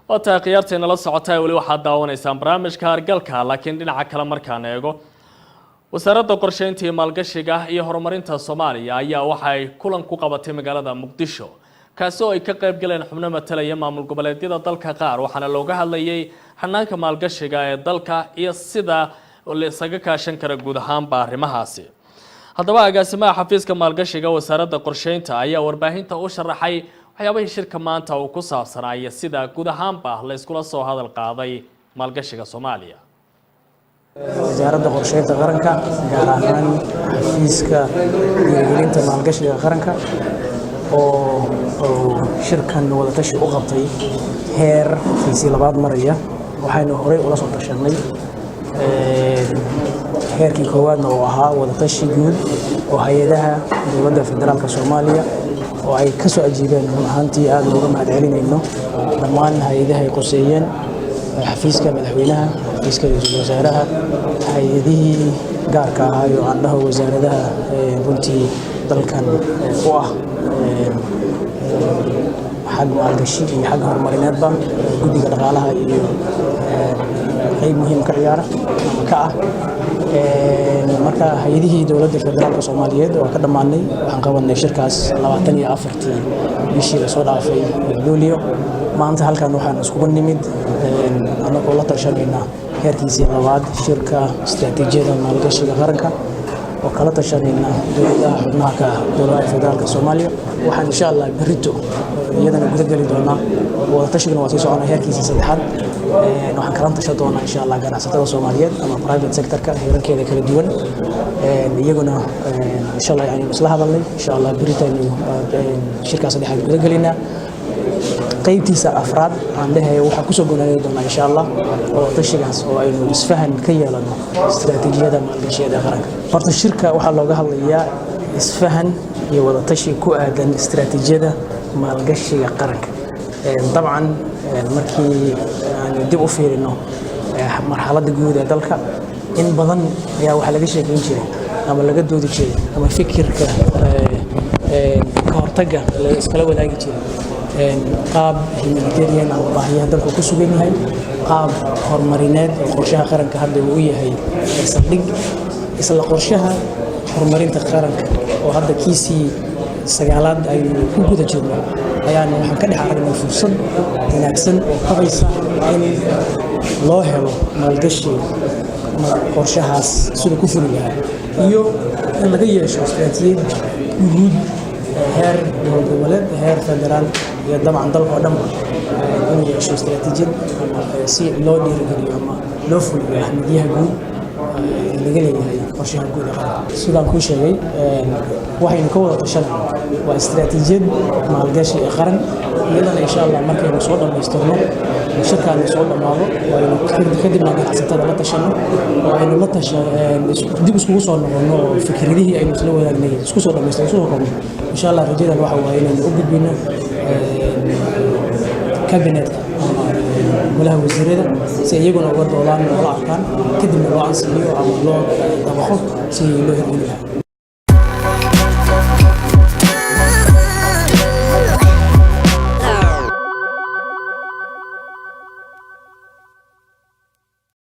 Wata qiyaarteena la socotay wali waxaad daawanaysaan barnaamijka hargalka laakiin dhinaca kale markaan eego wasaaradda qorsheynta iyo maalgashiga iyo horumarinta Soomaaliya ayaa waxa ay kulan ku qabatay magaalada Muqdisho kaas oo ay ka qayb galeen xubno matalaya maamul goboleedyada dalka qaar waxaana looga hadlayay hanaanka maalgashiga ee dalka iyo sida la isaga kaashan kara guud ahaan arrimahaasi. haddaba agaasimaha xafiiska maalgashiga wasaaradda qorsheynta ayaa warbaahinta u sharaxay waxyaabaha shirka maanta uu ku saabsanaya sida guud ahaanba la iskula soo hadal qaaday maalgashiga Soomaaliya. wasaaradda qorsheynta qaranka gaar ahaan xafiiska dhiirigelinta maalgashiga qaranka oo shirkan wada tashi u qabtay heer fiisi labaad maraya waxaynu horey ula soo tashanay heerkii koowaadna oo ahaa wada tashi guud oo hay'adaha dowladda federaalka Soomaaliya oo ay ka soo ajiibeen runtii aad looga mahadcelinayno dhammaan hay'adaha ay qoseeyeen xafiiska madaxweynaha xafiiska ra'iisul wasaaraha hay'adihii gaarka ah iyo andhaha wasaaradaha runtii dalkan u ah xag maalgashi iyo xag horumarineedba guddiga dhaqaalaha iyo qayb muhiim ka ciyaara ama ka ah marka hay'adihii dowladda federaalka Soomaaliyeed oo ka dhamaanay waxaan qabanay shirkaas 24 bishii la soo dhaafay Luulyo maanta halkan waxaan isku nimid anagoo la tashanayna heerkiisii labaad shirka istiraatiijiyadda maalgashiga qaranka oo kala tashanayna dowladaha xubnaha ka dowladda federaalka Soomaaliya waxaan insha Allah berrito iyadana guda gali doonaa wada tashigana waa sii soconaa heerkiisii saddexaad waxaan kala tashan doonaa insha Allah ganacsatada Soomaaliyeed ama private sector-ka heerarkeeda kala duwan iyaguna insha Allah aynu isla hadalnay insha Allah berrito shirkaas saddexaad guda galinaa qaybtiisa afraad aan leeyahay waxa ku soo go'aanay doona insha Allah oo tashigaas oo aynu isfahan ka yeelano istiraatiijiyadda maalgashiga qaranka horta shirka waxa looga hadlayaa isfahan iyo wada tashi ku aadan istiraatiijiyadda maalgashiga qaranka dabcan markii aan dib u fiirino marxaladda guud ee dalka in badan ayaa waxa laga sheekeyn jiray ama laga doodi jiray ama fikirka ka hortagga la iskala wadaagi jiray qaab humanitarian ama baahiyaha dalka ku sugan yahay qaab horumarineed oo qorshaha qaranka hadda uu yahay saldhig isla qorshaha horumarinta qaranka oo hadda kiisii sagaalaad aynu ku guda jirno ayaan waxaan ka dhex aragnay fursad wanaagsan oo qabaysa in loo helo maalgashi qorshahaas sida ku fuli lahaa iyo in laga yeesho istiraatiijiyad guud heer goboleed heer federaal iyo dabcan dalka oo dhan inuu yeesho istiraatiijiyad si loo dhiirigeliyo ama loo fuliyo ahmiyadaha guud laga leeyahay qorshaha guud ee qaranka sidaan ku sheegay waxaynu ka wada tashanay waa istiraatiijiyad maalgashi ee qaran iyadana insha Allah markaynu soo dhamaystirno shirkaan soo dhamaado waynu kadibna ganacsatada la tashano aynu la dib iskugu soo noqono fikradihii aynu isla wadaagnay isku soo dhamaystirno soo koobo insha Allah rajadan waxa waaye inaynu u gudbino kabinetka golaha wasiirada si iyaguna uga doodaan oo la arkaan kadibna loo ansixiyo ama loo dabaqo si loo hirgeliyo